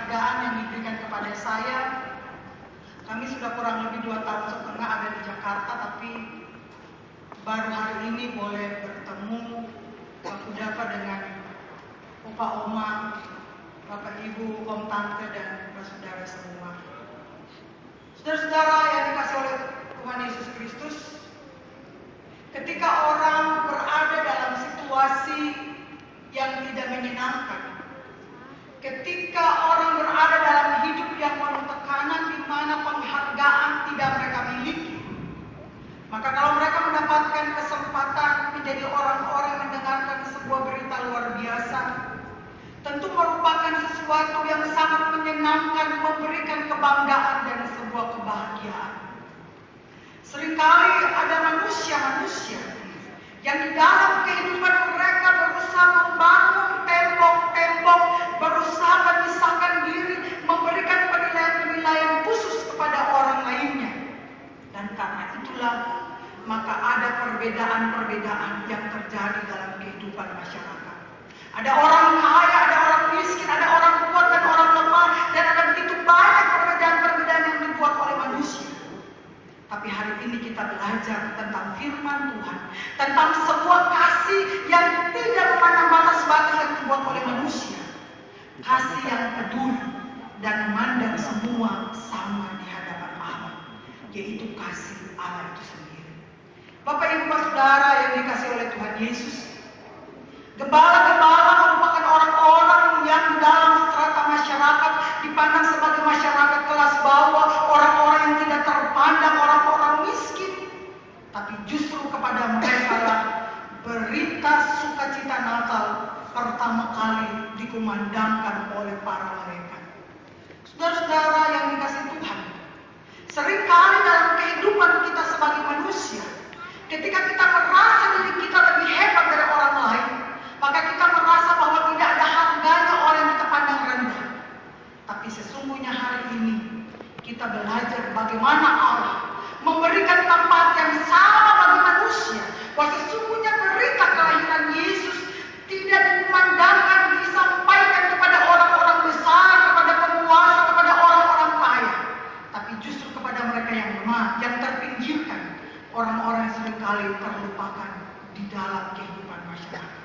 penghargaan yang diberikan kepada saya. Kami sudah kurang lebih 2 tahun setengah ada di Jakarta, tapi baru hari ini boleh bertemu Bapak Dafa dengan Opa Oma, Bapak Ibu, Om Tante, dan saudara semua. Saudara-saudara yang dikasih oleh Tuhan Yesus Kristus, ketika orang berada dalam situasi yang tidak menyenangkan, ketika orang berada dalam hidup yang penuh tekanan di mana penghargaan tidak mereka miliki, maka kalau mereka mendapatkan kesempatan menjadi orang-orang yang mendengarkan sebuah berita luar biasa, tentu merupakan sesuatu yang sangat menyenangkan, memberikan kebanggaan dan sebuah kebahagiaan. Seringkali ada manusia-manusia yang di dalam kehidupan mereka berusaha membangun tembok-tembok, berusaha memisahkan diri, memberikan penilaian-penilaian khusus kepada orang lainnya. Dan karena itulah maka ada perbedaan-perbedaan yang terjadi dalam kehidupan masyarakat. Ada orang kaya, ada orang miskin, ada orang kuat dan orang lemah, dan ada begitu banyak perbedaan-perbedaan yang dibuat oleh manusia. Tapi hari ini kita belajar tentang firman Tuhan, tentang sebuah kasih yang tidak memandang batas-batas yang dibuat oleh manusia. Kasih yang peduli dan memandang semua sama di hadapan Allah, yaitu kasih Allah itu sendiri. Bapak Ibu Saudara yang dikasih oleh Tuhan Yesus, gembala-gembala merupakan orang-orang yang dalam strata masyarakat dipandang sebagai masyarakat kelas bawah, orang-orang yang tidak terpandang, orang-orang miskin. Tapi justru kepada mereka lah berita sukacita Natal pertama kali dikumandangkan oleh para malaikat. Saudara-saudara yang dikasih Tuhan, seringkali dalam kehidupan kita sebagai manusia, ketika kita merasa diri kita lebih hebat dari orang lain, maka kita merasa bahwa tidak ada harganya orang yang kita pandang rendah. Tapi sesungguhnya hari ini kita belajar bagaimana Allah memberikan tempat yang sama bagi manusia. Bahwa sesungguhnya berita kelahiran Yesus tidak dikumandangkan, disampaikan kepada orang-orang besar, kepada penguasa, kepada orang-orang kaya, tapi justru kepada mereka yang lemah, yang terpinggirkan, orang-orang yang seringkali terlupakan di dalam kehidupan masyarakat.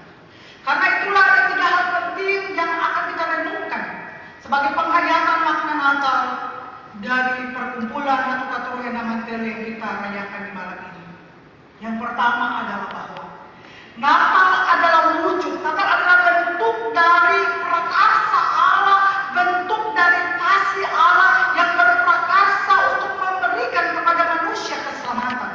Karena itulah ada 3 hal penting yang akan kita renungkan sebagai penghayatan makna Natal dari perkumpulan Ratu Katrina Mantele yang kita rayakan di malam ini. Yang pertama adalah bahwa Natal adalah wujud, Natal adalah bentuk dari prakarsa Allah, bentuk dari kasih Allah yang berprakarsa untuk memberikan kepada manusia keselamatan.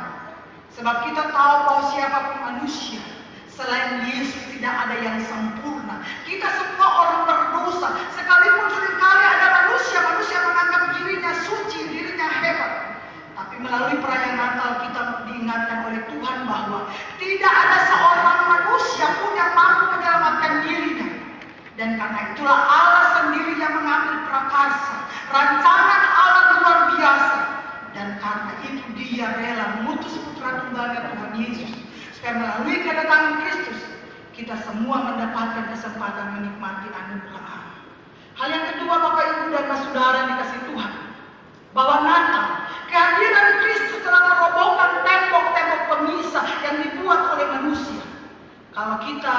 Sebab kita tahu bahwa siapapun manusia, selain Yesus tidak ada yang sempurna. Kita semua orang berdosa. Sekalipun seringkali ada manusia menganggap dirinya suci, dirinya hebat. Tapi melalui perayaan Natal kita diingatkan oleh Tuhan bahwa tidak ada seorang manusia pun yang mampu menyelamatkan dirinya. Dan karena itulah Allah sendiri yang mengambil prakarsa. Rancangan Allah luar biasa. Dan karena itu Dia rela mengutus putra tunggalnya Tuhan Yesus, supaya melalui kedatangan Kristus kita semua mendapatkan kesempatan menikmati anugerah Allah. Hal yang kedua, Bapak Ibu dan Saudara yang dikasih Tuhan, bahwa Natal, kehadiran Kristus telah merobohkan tembok-tembok pemisah yang dibuat oleh manusia. Kalau kita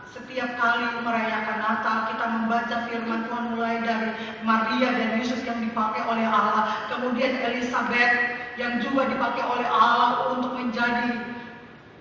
setiap kali merayakan Natal, kita membaca firman Tuhan mulai dari Maria dan Yesus yang dipakai oleh Allah, kemudian Elizabeth yang juga dipakai oleh Allah untuk menjadi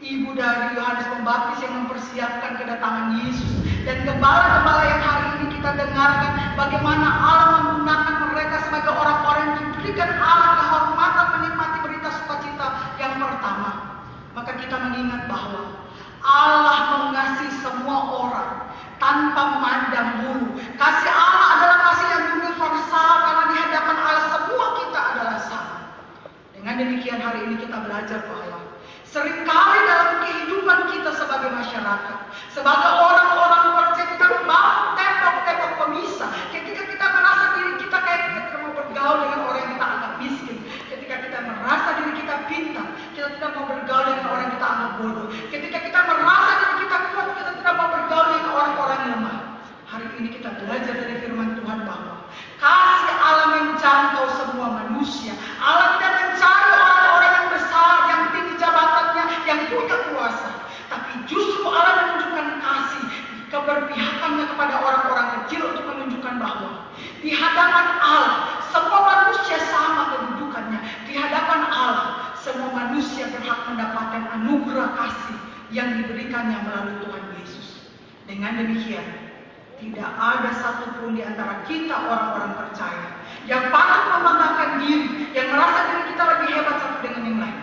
ibu dari Yohanes Pembaptis yang mempersiapkan kedatangan Yesus, dan gembala-gembala yang hari ini kita dengarkan bagaimana Allah menggunakan mereka sebagai orang-orang yang diberikan Allah kehormatan menikmati berita sukacita yang pertama. Maka kita mengingat bahwa Allah mengasihi semua orang tanpa memandang bulu. Kasih Allah adalah kasih yang universal, karena di hadapan Allah semua kita adalah sama. Dengan demikian hari ini kita belajar bahwa seringkali dalam kehidupan kita sebagai masyarakat, sebagai orang-orang percaya, kita membangun tembok-tembok pemisah. Ketika kita merasa diri kita kayak kita mau bergaul dengan orang yang kita anggap miskin, ketika kita merasa diri kita pintar, kita tidak mau bergaul dengan orang yang kita anggap bodoh. Ketika kita merasa diri kita kuat, kita tidak mau bergaul dengan orang-orang yang lemah. Di hadapan Allah, semua manusia sama kedudukannya. Di hadapan Allah, semua manusia berhak mendapatkan anugerah kasih yang diberikannya melalui Tuhan Yesus. Dengan demikian, tidak ada satupun di antara kita orang-orang percaya yang patut membanggakan diri, yang merasa diri kita lebih hebat satu dengan yang lain.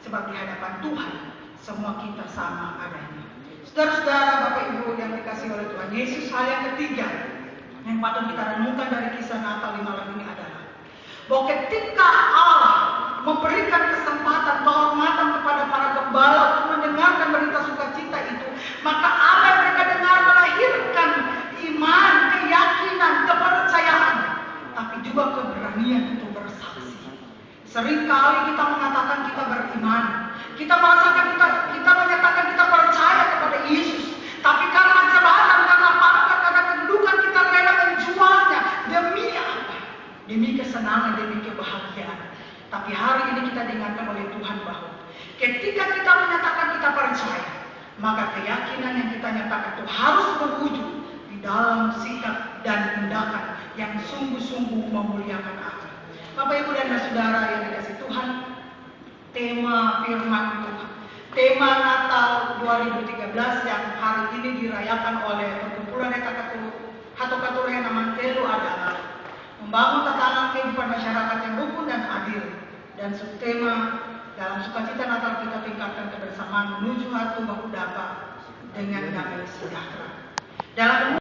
Sebab di hadapan Tuhan, semua kita sama adanya. Saudara-saudara, Bapak Ibu yang dikasihi oleh Tuhan Yesus, hal yang ketiga yang patut kita renungkan dari kisah Natal di malam ini adalah bahwa ketika Allah memberikan kesempatan, kehormatan kepada para gembala untuk mendengarkan berita sukacita itu, maka apa yang mereka dengar melahirkan iman, keyakinan, kepercayaan, tapi juga keberanian untuk bersaksi. Seringkali kita mengatakan kita beriman, kita merasakan kita menyatakan kita percaya kepada Yesus, tapi karena jabatan, karena pangkat, karena kedudukan kita rela menjualnya demi apa? Demi kesenangan, demi kebahagiaan. Tapi hari ini kita diingatkan oleh Tuhan bahwa ketika kita menyatakan kita percaya, maka keyakinan yang kita nyatakan itu harus berwujud di dalam sikap dan tindakan yang sungguh-sungguh memuliakan Allah. Bapak, Ibu, dan saudara yang dikasihi Tuhan, tema firman Tuhan, tema Natal 2013 yang hari ini dirayakan oleh perkumpulan Hatokaturena Mantelu adalah membangun tatanan kehidupan masyarakat yang rukun dan adil. Dan subtema dalam sukacita Natal kita tingkatkan kebersamaan menuju Hatu Bahu Dapa dengan damai sejahtera. Dalam